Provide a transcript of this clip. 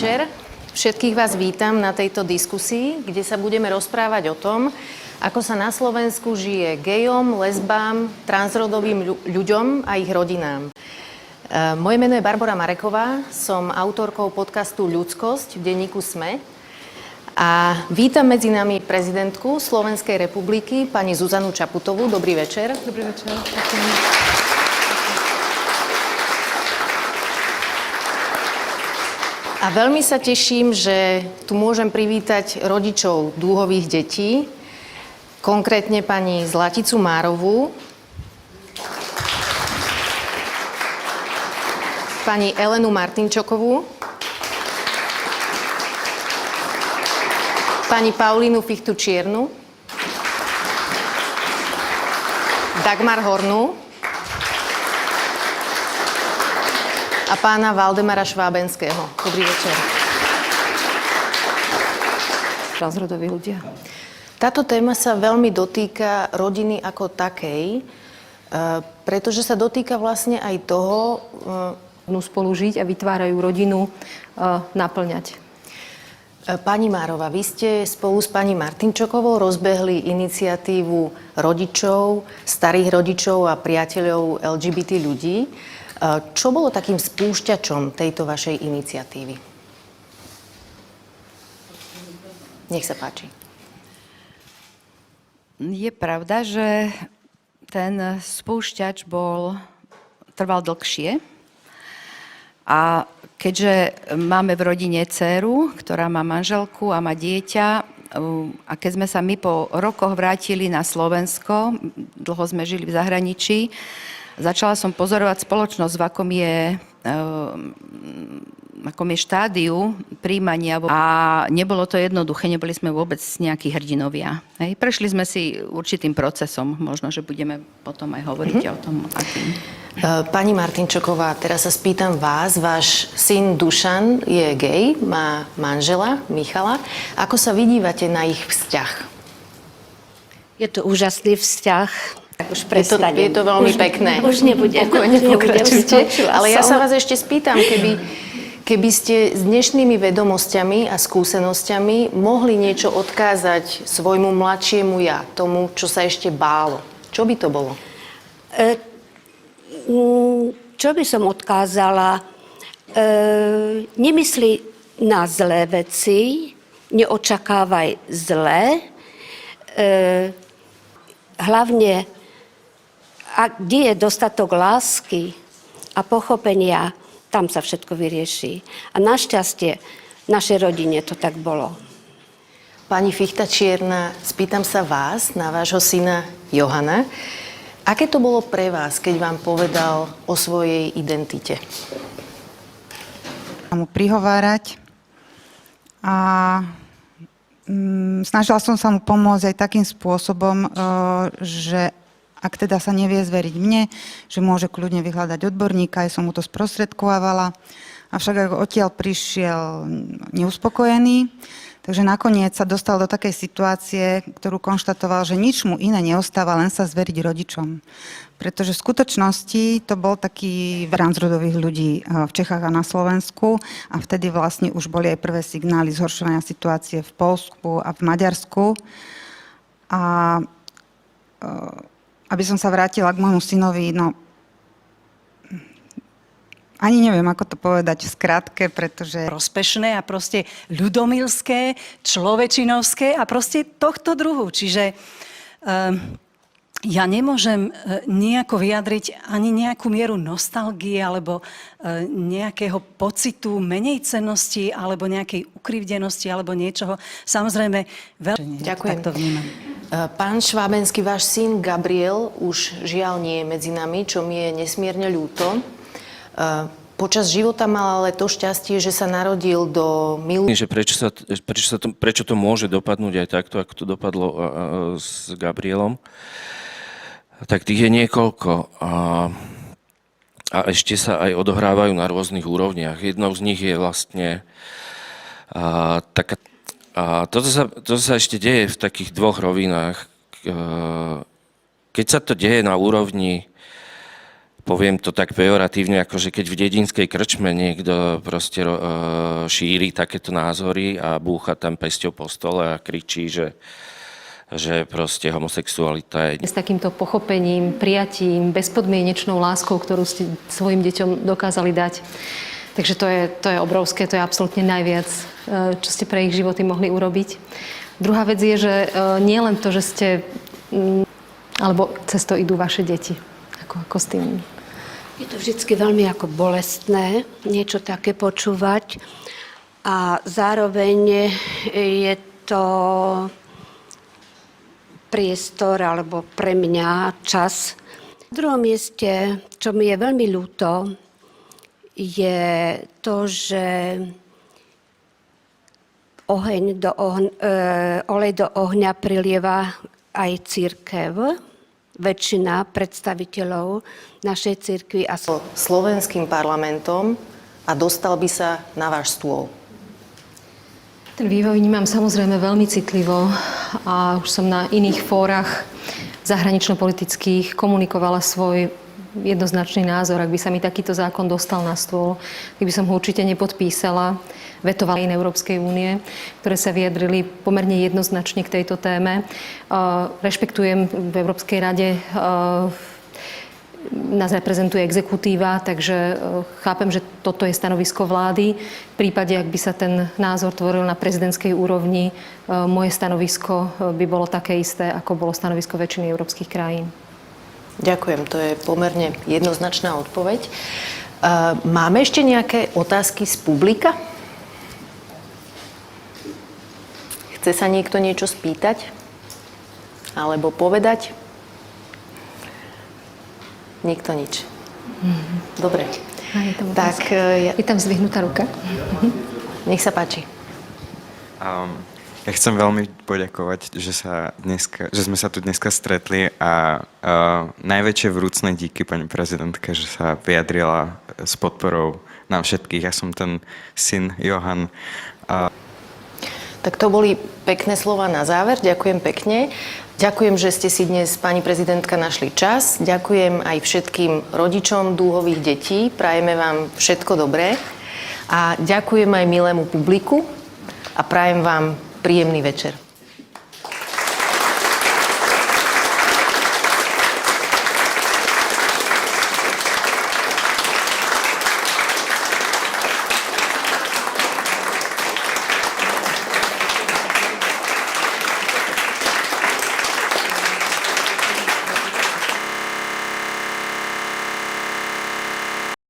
večer. Všetkých vás vítam na tejto diskusii, kde sa budeme rozprávať o tom, ako sa na Slovensku žije gejom, lesbám, transrodovým ľuďom a ich rodinám. Moje meno je Barbora Mareková, som autorkou podcastu Ľudskosť v denníku SME a vítam medzi nami prezidentku Slovenskej republiky, pani Zuzanu Čaputovú. Dobrý večer. Dobrý večer. A veľmi sa teším, že tu môžem privítať rodičov dúhových detí, konkrétne pani Zlaticu Márovú, pani Elenu Martinčokovú, pani Paulínu Fichtu Čiernu, Dagmar Hornú a pána Valdemara Švábenského. Dobrý večer. Transrodoví ľudia. Táto téma sa veľmi dotýka rodiny ako takej, pretože sa dotýka vlastne aj toho, Spolu žiť a vytvárajú rodinu, naplňať. Pani Márová, vy ste spolu s pani Martinčokovou rozbehli iniciatívu rodičov, starých rodičov a priateľov LGBT ľudí. Čo bolo takým spúšťačom tejto vašej iniciatívy? Nech sa páči. Je pravda, že ten spúšťač trval dlhšie. A keďže máme v rodine dcéru, ktorá má manželku a má dieťa, a keď sme sa my po rokoch vrátili na Slovensko, dlho sme žili v zahraničí, začala som pozorovať spoločnosť, v akom je štádiu príjmania. A nebolo to jednoduché, neboli sme vôbec nejakí hrdinovia. Hej. Prešli sme si určitým procesom, možno, že budeme potom aj hovoriť o tom, akým. Pani Martinčoková, teraz sa spýtam vás. Váš syn Dušan je gej, má manžela Michala. Ako sa vidívate na ich vzťah? Je to úžasný vzťah. Tak už prestanem. Je to veľmi pekné. Už nebudem. Pokojne pokračujte. Ale ja sa som. vás ešte spýtam, keby ste s dnešnými vedomosťami a skúsenosťami mohli niečo odkázať svojmu mladšiemu ja, tomu, čo sa ešte bálo. Čo by to bolo? Čo by som odkázala? Nemyslí na zlé veci, neočakávaj zlé. Hlavne, kde je dostatok lásky a pochopenia, tam sa všetko vyrieši. A našťastie v našej rodine to tak bolo. Pani Fichta Čierna, spýtam sa vás, na vášho syna Johana. Aké to bolo pre vás, keď vám povedal o svojej identite? Mu prihovárať a snažila som sa mu pomôcť aj takým spôsobom, že ak teda sa nevie zveriť mne, že môže kľudne vyhľadať odborníka, aj som mu to sprostredkovávala. Avšak ako odtiaľ prišiel neuspokojený, takže nakoniec sa dostal do takej situácie, ktorú konštatoval, že nič mu iné neostáva, len sa zveriť rodičom. Pretože v skutočnosti to bol taký transrodových ľudí v Čechách a na Slovensku a vtedy vlastne už boli aj prvé signály zhoršovania situácie v Poľsku a v Maďarsku. A aby som sa vrátila k môjmu synovi, ani neviem, ako to povedať v skratke, pretože prospešné a proste ľudomilské, človečinovské a proste tohto druhu. Čiže ja nemôžem nejako vyjadriť ani nejakú mieru nostalgie alebo nejakého pocitu menejcennosti alebo nejakej ukrivdenosti alebo niečoho. Samozrejme, veľmi Ďakujem. tak to vnímam. Pán Švábenský, váš syn Gabriel už žiaľ nie je medzi nami, čo mi je nesmierne ľúto. Počas života mal ale to šťastie, že sa narodil do Že prečo to môže dopadnúť aj takto, ako to dopadlo s Gabrielom. Tak tých je niekoľko. A ešte sa aj odohrávajú na rôznych úrovniach. Jednou z nich je vlastne taká. A toto sa ešte deje v takých dvoch rovinách. Keď sa to deje na úrovni poviem to tak pejoratívne, ako že keď v dedinskej krčme niekto proste šíri takéto názory a búcha tam pesťou po stole a kričí, že proste homosexualita je... S takýmto pochopením, prijatím, bezpodmienečnou láskou, ktorú ste svojim deťom dokázali dať. Takže to je obrovské, to je absolútne najviac, čo ste pre ich životy mohli urobiť. Druhá vec je, že nie len to, že ste... alebo cez to idú vaše deti. Ako s tým? Je to vždycky veľmi ako bolestné niečo také počúvať a zároveň je to priestor alebo pre mňa čas. Na druhom mieste, čo mi je veľmi ľúto, je to, že olej do ohňa prilieva aj cirkev, väčšina predstaviteľov našej cirkvi a slovenským parlamentom a dostal by sa na váš stôl? Ten vývoj vnímam samozrejme veľmi citlivo a už som na iných fórach zahranično-politických komunikovala svoj jednoznačný názor. Ak by sa mi takýto zákon dostal na stôl, tak by som ho určite nepodpísala. Vetovala aj Európskej únie, ktoré sa vyjadrili pomerne jednoznačne k tejto téme. Rešpektujem v Európskej rade, nás reprezentuje exekutíva, takže chápem, že toto je stanovisko vlády. V prípade, ak by sa ten názor tvoril na prezidentskej úrovni, moje stanovisko by bolo také isté, ako bolo stanovisko väčšiny európskych krajín. Ďakujem, to je pomerne jednoznačná odpoveď. Máme ešte nejaké otázky z publika? Chce sa niekto niečo spýtať? Alebo povedať? Nikto nič. Dobre. Tak, je tam zdvihnutá ruka. Nech sa páči. Ja chcem veľmi poďakovať, že sme sa tu dneska stretli a najväčšie vrúcne díky pani prezidentke, že sa vyjadrila s podporou nám všetkých. Ja som ten syn Johan. Tak to boli pekné slova na záver. Ďakujem pekne. Ďakujem, že ste si dnes, pani prezidentka, našli čas. Ďakujem aj všetkým rodičom dúhových detí. Prajeme vám všetko dobré. A ďakujem aj milému publiku a prajem vám príjemný večer.